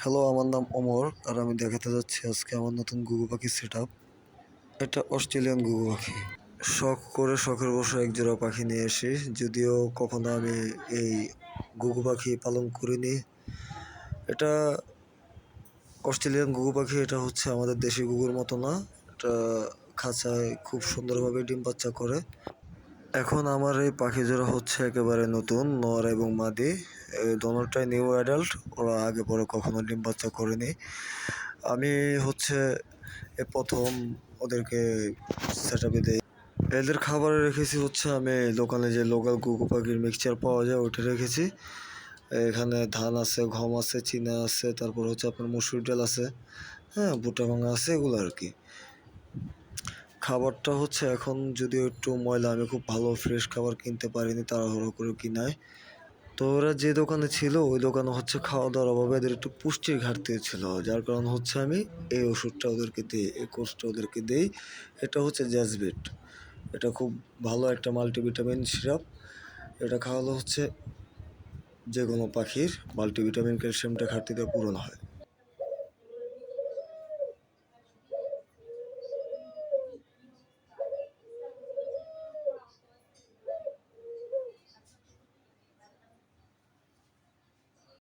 Hello, আমার নাম ওমর আর আমি দেখাতে যাচ্ছি আজকে আমার নতুন ঘুঘু পাখির সেট আপ। এটা অস্ট্রেলিয়ান ঘুঘু পাখি। শখ করে শখের বশে এক জোড়া পাখি নিয়ে এসি, যদিও কখনো আমি এই ঘুঘু পাখি পালন করিনি। এটা অস্ট্রেলিয়ান ঘুঘু পাখি, এটা হচ্ছে আমাদের দেশি ঘুঘুর মতো না। এটা খাঁচায় খুব সুন্দরভাবে ডিম বাচ্চা করে। এখন আমার এই পাখি জোড়া হচ্ছে একেবারে নতুন, নর এবং মাদি দোনোটাই নিউ অ্যাডাল্ট। ওরা আগে পরে কখনো ডিম বাচ্চা করেনি। আমি হচ্ছে প্রথম ওদেরকে সেট আপে দিই। এদের খাবারে রেখেছি হচ্ছে আমি দোকানে যে লোকাল ঘুঘু পাখির মিক্সচার পাওয়া যায় ওইটা রেখেছি। এখানে ধান আছে, গম আছে, চিনা আছে, তারপর হচ্ছে আপনার মসুর ডাল আছে, হ্যাঁ, ভুট্টা ভাঙা আছে, এগুলো আর কি। খাবারটা হচ্ছে এখন যদিও একটু ময়লা, আমি খুব ভালো ফ্রেশ খাবার কিনতে পারিনি, তাড়াহুড়ো করে কিনায়। তো ওরা যে দোকানে ছিল ওই দোকানে হচ্ছে খাওয়া দাওয়ার অভাবে এদের একটু পুষ্টির ঘাটতি ছিল, যার কারণ হচ্ছে আমি এই ওষুধটা ওদেরকে দিই, এই কোর্সটা ওদেরকে দিই। এটা হচ্ছে জ্যাজবিট। এটা খুব ভালো একটা মাল্টিভিটামিন সিরাপ। এটা খাওয়ালে হচ্ছে যে কোনো পাখির মাল্টিভিটামিন ক্যালসিয়ামটা ঘাটতিটা পূরণ হয়।